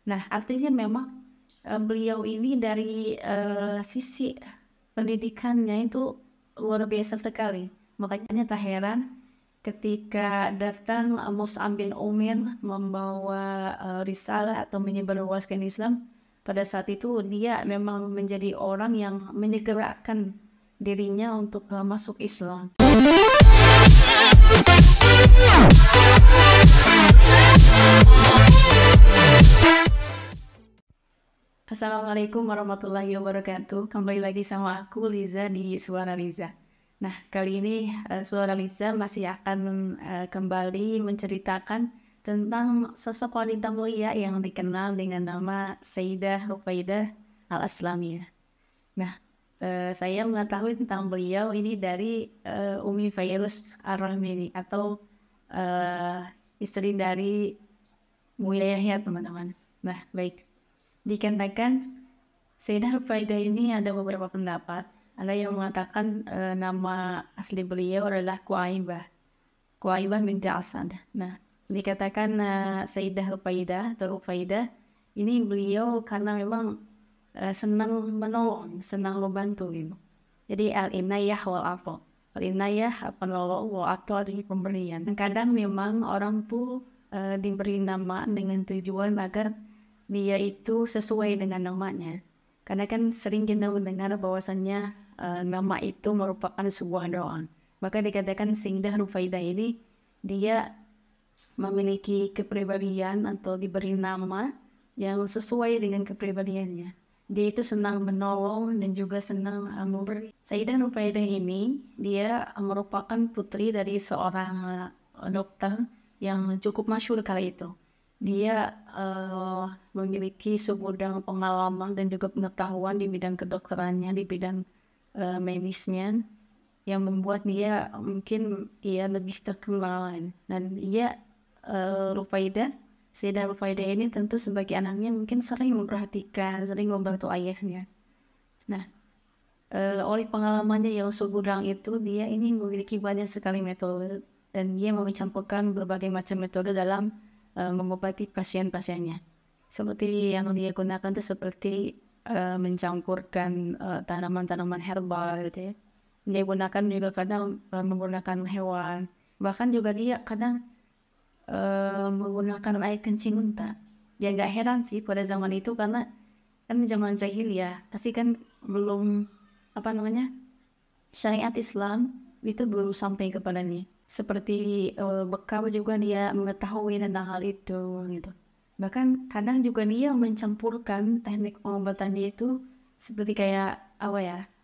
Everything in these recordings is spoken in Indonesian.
Nah, artinya memang beliau ini dari sisi pendidikannya itu luar biasa sekali. Makanya tak heran ketika datang Mus'ab bin Umair membawa risalah atau menyebarluaskan Islam, pada saat itu dia memang menjadi orang yang menyegerakan dirinya untuk masuk Islam. Assalamualaikum warahmatullahi wabarakatuh. Kembali lagi sama aku Liza di Suara Liza. Nah, kali ini Suara Liza masih akan kembali menceritakan tentang sosok wanita mulia yang dikenal dengan nama Sayyidah Rufaidah Al-Aslamiyah. Nah, saya mengetahui tentang beliau ini dari Umi Fairuz Ar-Rahmini atau istri dari Buya Yahya, teman-teman. Nah, baik. Dikarenakan Sayyidah Rufaidah ini ada beberapa pendapat. Ada yang mengatakan nama asli beliau adalah Kuaibah binti Asad. Nah, dikatakan Sayyidah Rufaidah atau Rufaidah ini beliau karena memang senang menolong, senang membantu gitu. Jadi al-inayah wal ato. Al-inayah penolong, wal ato adalah pemberian. Kadang memang orang tuh diberi nama dengan tujuan agar dia itu sesuai dengan namanya. Karena kan sering kita mendengar bahwasannya nama itu merupakan sebuah doa. Maka dikatakan Sayyidah Rufaidah ini dia memiliki kepribadian atau diberi nama yang sesuai dengan kepribadiannya. Dia itu senang menolong dan juga senang memberi. Sayyidah Rufaidah ini dia merupakan putri dari seorang dokter yang cukup masyhur kala itu. Dia memiliki segudang pengalaman dan juga pengetahuan di bidang kedokterannya, di bidang medisnya, yang membuat dia mungkin lebih terkenal. Dan dia Sayyidah Rufaidah ini tentu sebagai anaknya mungkin sering memperhatikan, sering membantu ayahnya. Nah, oleh pengalamannya yang segudang itu, dia ini memiliki banyak sekali metode dan dia mencampurkan berbagai macam metode dalam mengobati pasien-pasiennya. Seperti yang dia gunakan itu seperti mencampurkan tanaman-tanaman herbal gitu ya. Dia gunakan juga kadang menggunakan hewan. Bahkan juga dia kadang menggunakan air kencing unta. Ya nggak heran sih pada zaman itu karena kan zaman jahiliyah pasti kan belum syariat Islam itu belum sampai kepadanya. Seperti bekal juga dia mengetahui tentang hal itu gitu. Bahkan kadang juga dia mencampurkan teknik pengobatannya itu seperti kayak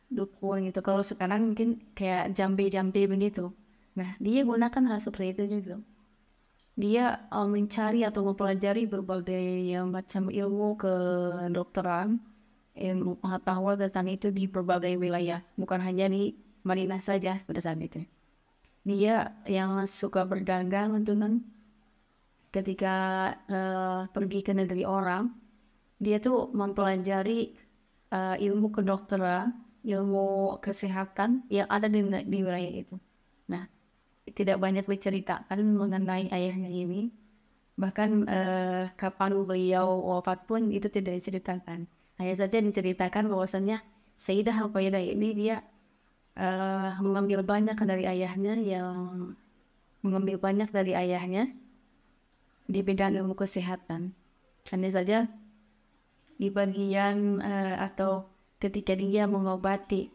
dukun gitu. Kalau sekarang mungkin kayak jambe-jambe begitu. Nah, dia gunakan hal seperti itu juga. Dia mencari atau mempelajari berbagai macam ilmu kedokteran, ilmu pengetahuan tentang itu di berbagai wilayah, bukan hanya di Madinah saja pada saat itu. Dia yang suka berdagang itu kan, ketika pergi ke negeri orang, dia tuh mempelajari ilmu kedokteran, ilmu kesehatan yang ada di wilayah itu. Nah, tidak banyak diceritakan mengenai ayahnya ini. Bahkan kapan beliau wafat pun itu tidak diceritakan. Hanya saja diceritakan bahwasannya Sayyidah Rufaidah ini dia mengambil banyak dari ayahnya di bidang ilmu kesehatan. Hanya saja di bagian atau ketika dia mengobati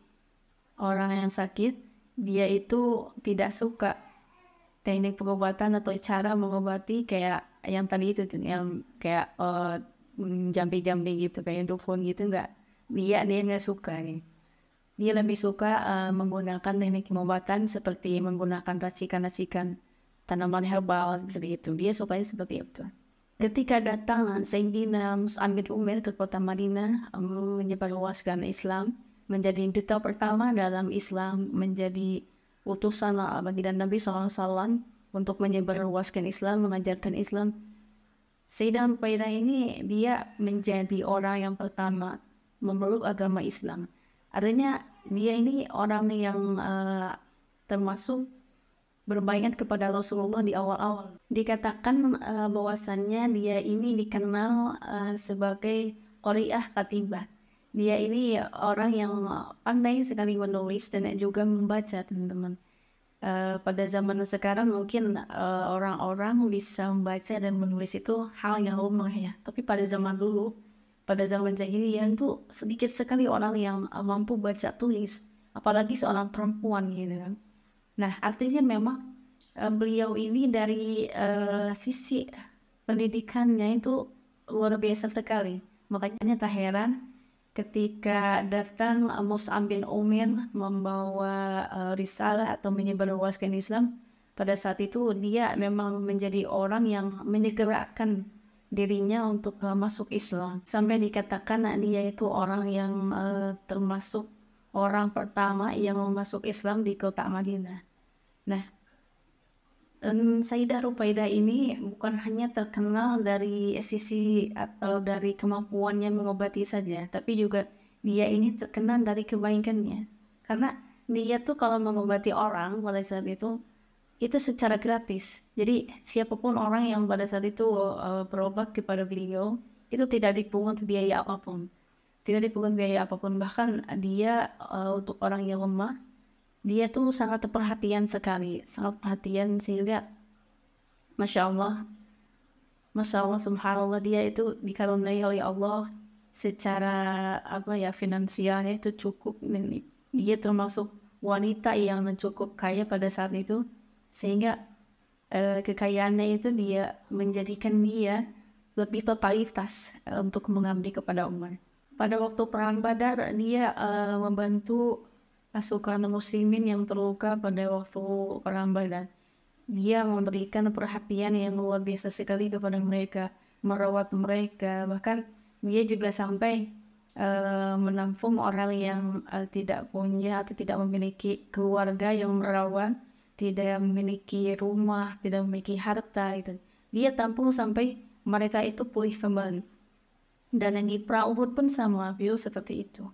orang yang sakit, dia itu tidak suka teknik pengobatan atau cara mengobati kayak yang tadi itu tuh, yang kayak jambi-jambi gitu, kayak dukun gitu, dia nggak suka nih. Dia lebih suka menggunakan teknik pengobatan seperti menggunakan racikan-racikan tanaman herbal seperti itu. Dia sukanya seperti itu. Ketika datang Sayyidina Mus'ab bin Umair ke kota Madinah menyebarluaskan Islam, menjadi duta pertama dalam Islam, menjadi utusan baginda Nabi SAW untuk menyebarluaskan Islam, mengajarkan Islam. Sayyidah Rufaidah ini dia menjadi orang yang pertama memeluk agama Islam. Artinya dia ini orang yang termasuk berbaiat kepada Rasulullah di awal-awal. Dikatakan bahwasannya dia ini dikenal sebagai Qari'ah Katibah. Dia ini orang yang pandai sekali menulis dan juga membaca, teman-teman. Pada zaman sekarang mungkin orang-orang bisa membaca dan menulis itu hal yang umum ya. Tapi pada zaman dulu, pada zaman jahiliyah itu sedikit sekali orang yang mampu baca tulis, apalagi seorang perempuan gitu kan. Nah, artinya memang beliau ini dari sisi pendidikannya itu luar biasa sekali. Makanya tak heran ketika datang Mus'ab bin Umair membawa risalah atau menyebarluaskan Islam, pada saat itu dia memang menjadi orang yang menyegerakan dirinya untuk masuk Islam. Sampai dikatakan dia itu orang yang termasuk orang pertama yang masuk Islam di kota Madinah. Nah, Sayyidah Rufaidah ini bukan hanya terkenal dari sisi atau dari kemampuannya mengobati saja, tapi juga dia ini terkenal dari kebaikannya. Karena dia tuh kalau mengobati orang pada saat itu secara gratis. Jadi siapapun orang yang pada saat itu berobat kepada beliau, itu tidak dipungut biaya apapun. Tidak dipungut biaya apapun. Bahkan dia untuk orang yang lemah, dia tuh sangat perhatian sekali, sangat perhatian sehingga Masya Allah, Masya Allah, Subhanallah, dia itu dikaruniai oleh Allah secara apa ya, finansialnya itu cukup. Dan dia termasuk wanita yang cukup kaya pada saat itu, sehingga kekayaannya itu dia menjadikan dia lebih totalitas untuk mengabdi kepada umat. Pada waktu perang Badar, dia membantu pasukan muslimin yang terluka pada waktu perang Badar. Dia memberikan perhatian yang luar biasa sekali kepada mereka, merawat mereka, bahkan dia juga sampai menampung orang yang tidak punya atau tidak memiliki keluarga yang merawat, tidak memiliki rumah, tidak memiliki harta itu. Dia tampung sampai mereka itu pulih kembali. Dan yang di perang Uhud pun sama, beliau seperti itu.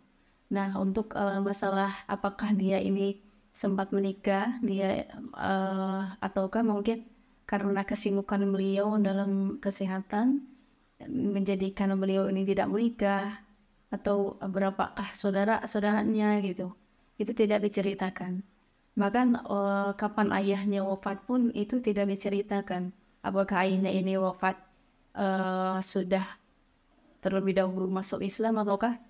Nah, untuk masalah apakah dia ini sempat menikah, dia ataukah mungkin karena kesibukan beliau dalam kesehatan menjadikan beliau ini tidak menikah, atau berapakah saudara-saudaranya gitu, itu tidak diceritakan. Bahkan kapan ayahnya wafat pun itu tidak diceritakan. Apakah ayahnya ini wafat sudah terlebih dahulu masuk Islam, ataukah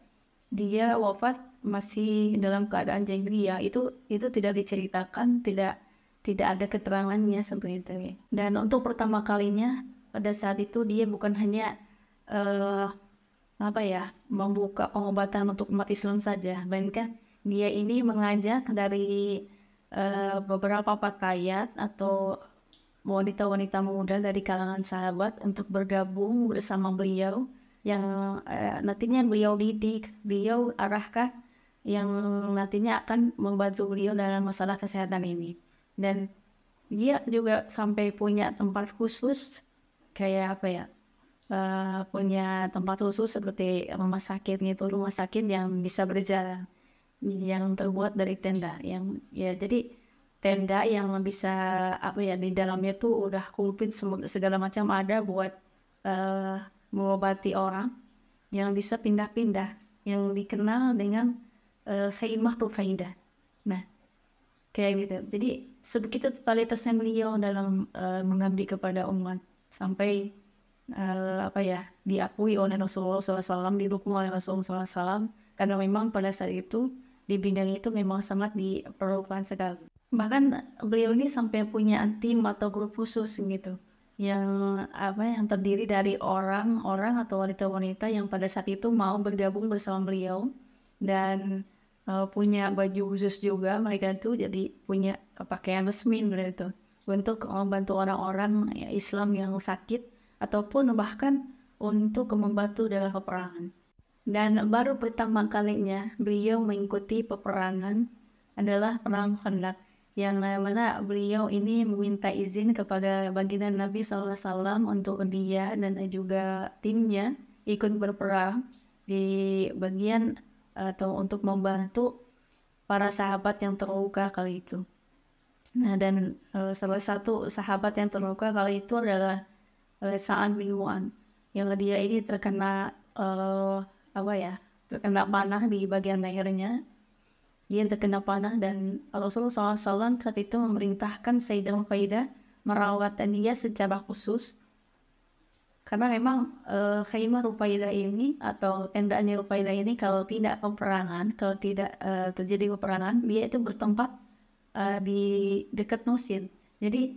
dia wafat masih dalam keadaan jahiliyah, itu tidak diceritakan, tidak ada keterangannya seperti itu ya. Dan untuk pertama kalinya pada saat itu dia bukan hanya apa ya, membuka pengobatan untuk umat Islam saja, melainkan dia ini mengajak dari beberapa pakayat atau wanita-wanita muda dari kalangan sahabat untuk bergabung bersama beliau, yang nantinya beliau didik, beliau arahkan, yang nantinya akan membantu beliau dalam masalah kesehatan ini. Dan dia juga sampai punya tempat khusus, kayak apa ya, punya tempat khusus seperti rumah sakit gitu, rumah sakit yang bisa berjalan, yang terbuat dari tenda, yang ya jadi tenda yang bisa apa ya, di dalamnya tuh udah komplit segala macam ada buat uh, mengobati orang, yang bisa pindah-pindah, yang dikenal dengan Sayyidah Rufaidah. Nah, kayak gitu. Jadi sebegitu totalitasnya beliau dalam mengabdi kepada umat, sampai apa ya, diakui oleh Rasulullah SAW, didukung oleh Rasulullah SAW, karena memang pada saat itu di bidang itu memang sangat diperlukan sekali. Bahkan beliau ini sampai punya tim atau grup khusus gitu, yang apa, yang terdiri dari orang-orang atau wanita-wanita yang pada saat itu mau bergabung bersama beliau, dan punya baju khusus juga mereka itu, jadi punya pakaian resmi itu untuk membantu orang-orang ya, Islam yang sakit, ataupun bahkan untuk membantu dalam peperangan. Dan baru pertama kalinya beliau mengikuti peperangan adalah perang Khandaq, yang mana beliau ini meminta izin kepada baginda Nabi SAW untuk dia dan juga timnya ikut berperang di bagian atau untuk membantu para sahabat yang terluka kali itu. Nah, dan salah satu sahabat yang terluka kali itu adalah Sa'ad bin Mu'adz, yang dia ini terkena apa ya, terkena panah di bagian lehernya. Dia terkena panah dan Rasulullah SAW saat itu memerintahkan Sayyidah Ruqaidah merawat dia secara khusus karena memang khaymah Ruqaidah ini atau tendanya Ruqaidah ini kalau tidak peperangan, kalau tidak terjadi peperangan, dia itu bertempat di dekat Mesir. Jadi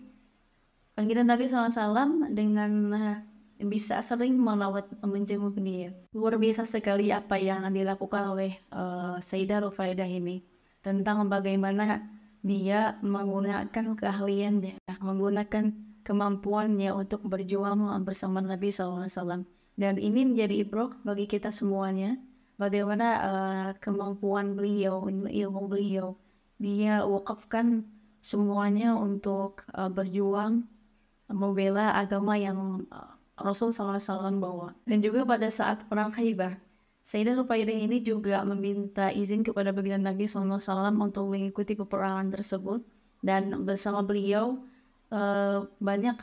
panggilan Nabi SAW dengan bisa sering melawat menjenguk dia. Luar biasa sekali apa yang dilakukan oleh Sayyidah Ruqaidah ini tentang bagaimana dia menggunakan keahliannya, menggunakan kemampuannya untuk berjuang bersama Nabi SAW. Dan ini menjadi ibrah bagi kita semuanya, bagaimana kemampuan beliau, ilmu beliau, dia wakafkan semuanya untuk berjuang membela agama yang Rasul SAW bawa. Dan juga pada saat perang Khaybar, Sayyidah Ruqaidah ini juga meminta izin kepada baginda Nabi SAW untuk mengikuti peperangan tersebut. Dan bersama beliau banyak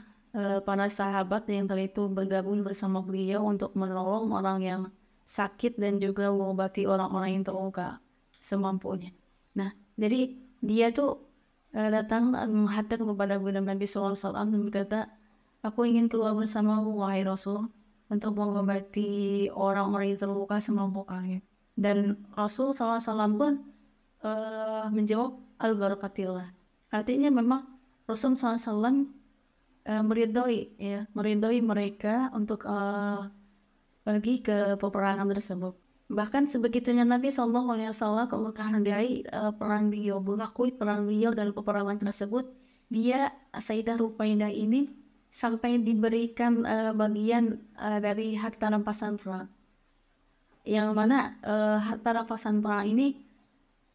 para sahabat yang kali itu bergabung bersama beliau untuk menolong orang yang sakit dan juga mengobati orang-orang yang terluka semampunya. Nah, jadi dia tuh datang menghadap kepada baginda Nabi SAW dan berkata, "Aku ingin keluar bersamamu, wahai Rasul, untuk mengobati orang-orang yang terluka semampu kami." Dan Rasul SAW pun menjawab, "Al-barakatillah." Artinya memang Rasul SAW meridhoi mereka untuk pergi ke peperangan tersebut. Bahkan sebegitunya Nabi SAW menghargai peran beliau, mengakui peran beliau dalam peperangan tersebut. Dia Sayyidah Ruqaidah ini sampai diberikan bagian dari harta rampasan perang, yang mana harta rampasan perang ini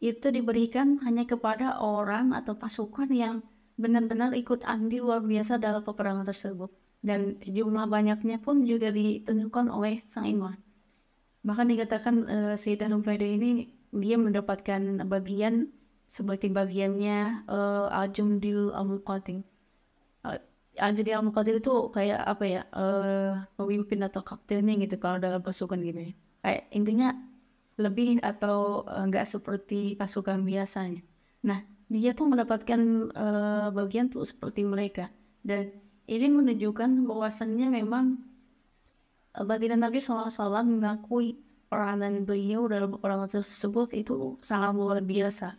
itu diberikan hanya kepada orang atau pasukan yang benar-benar ikut andil luar biasa dalam peperangan tersebut, dan jumlah banyaknya pun juga ditentukan oleh sang imam. Bahkan dikatakan Sayyidah Ruqaidah ini dia mendapatkan bagian seperti bagiannya Al-Jundil Al-Muqatil. Al-Jundil Al-Muqatil itu kayak apa ya, pemimpin atau kaptennya gitu kalau dalam pasukan gitu ya. Kayak intinya lebih atau enggak seperti pasukan biasanya. Nah, dia tuh mendapatkan bagian tuh seperti mereka. Dan ini menunjukkan bahwasannya memang baginda Nabi SAW mengakui peranan beliau dalam peperangan tersebut itu sangat luar biasa.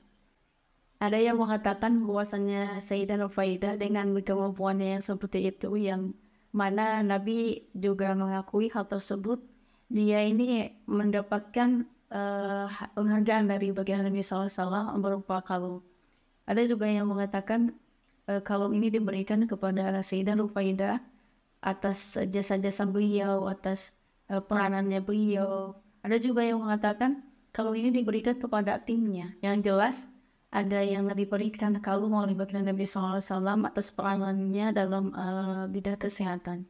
Ada yang mengatakan bahwasannya Sayyidah Ruqaidah dengan kemampuannya yang seperti itu, yang mana Nabi juga mengakui hal tersebut, dia ini mendapatkan penghargaan dari baginda Nabi SAW berupa kalung. Ada juga yang mengatakan kalung ini diberikan kepada Sayyidah Ruqaidah atas jasa-jasa beliau, atas peranannya beliau. Ada juga yang mengatakan kalung ini diberikan kepada timnya. Yang jelas ada yang diberikan kalung oleh baginda Nabi SAW atas peranannya dalam bidang kesehatan.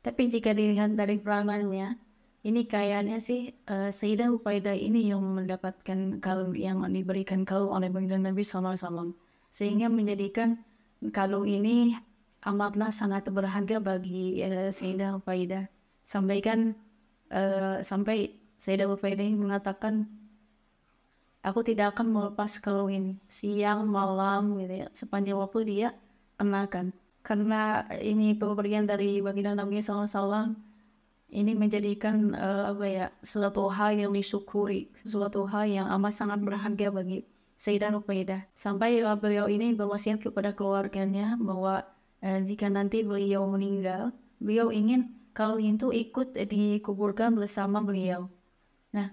Tapi jika dilihat dari peranannya, ini kayaknya sih Sayyidah Ruqaidah ini yang mendapatkan kalung, yang diberikan kalung oleh baginda Nabi SAW, sehingga menjadikan kalung ini amatlah sangat berharga bagi Sayyidah Ruqaidah. Sampai Sayyidah Ruqaidah mengatakan, "Aku tidak akan melepas kalung ini siang malam gitu ya, sepanjang waktu dia kenakan." Karena ini pemberian dari baginda Nabi SAW, ini menjadikan suatu hal yang disyukuri, suatu hal yang amat sangat berharga bagi Sayyidah Ruqaidah. Sampai beliau ini berwasiat kepada keluarganya bahwa jika nanti beliau meninggal, beliau ingin kalung itu ikut dikuburkan bersama beliau. Nah,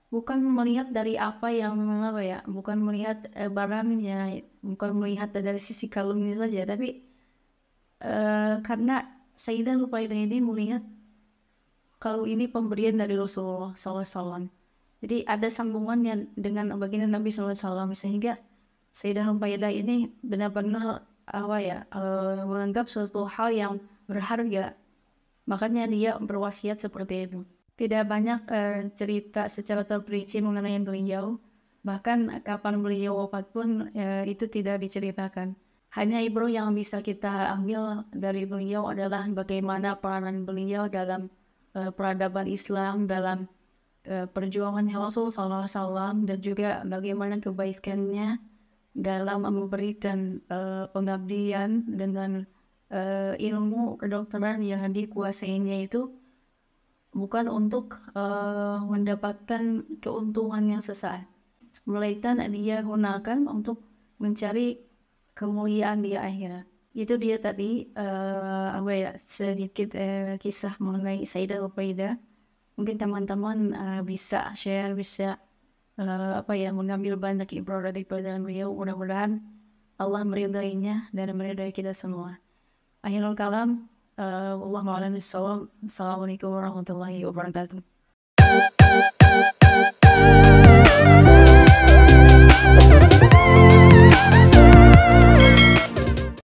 bukan melihat dari bukan melihat barangnya, bukan melihat dari sisi kalungnya saja, tapi karena Sayyidah Ruqaidah ini melihat kalau ini pemberian dari Rasulullah SAW. Jadi ada sambungannya dengan baginda Nabi SAW, sehingga Sayyidah Ruqaidah ini benar-benar menganggap suatu hal yang berharga. Makanya dia berwasiat seperti itu. Tidak banyak cerita secara terperinci mengenai beliau. Bahkan kapan beliau wafat pun itu tidak diceritakan. Hanya ibrah yang bisa kita ambil dari beliau adalah bagaimana peranan beliau dalam peradaban Islam, dalam perjuangan Rasul SAW, dan juga bagaimana kebaikannya dalam memberikan pengabdian dengan ilmu kedokteran yang dikuasainya itu bukan untuk mendapatkan keuntungan yang sesaat, melainkan dia gunakan untuk mencari kemuliaan di akhirat. Itu dia tadi sedikit kisah mengenai Sayyidah Rufaidah. Mungkin teman-teman bisa share, bisa mengambil banyak ibrah dari perjalanan beliau. Mudah-mudahan Allah meridainya dan meridai kita semua. Akhirul kalam, Wallahualam bishawab. Assalamualaikum warahmatullahi wabarakatuh.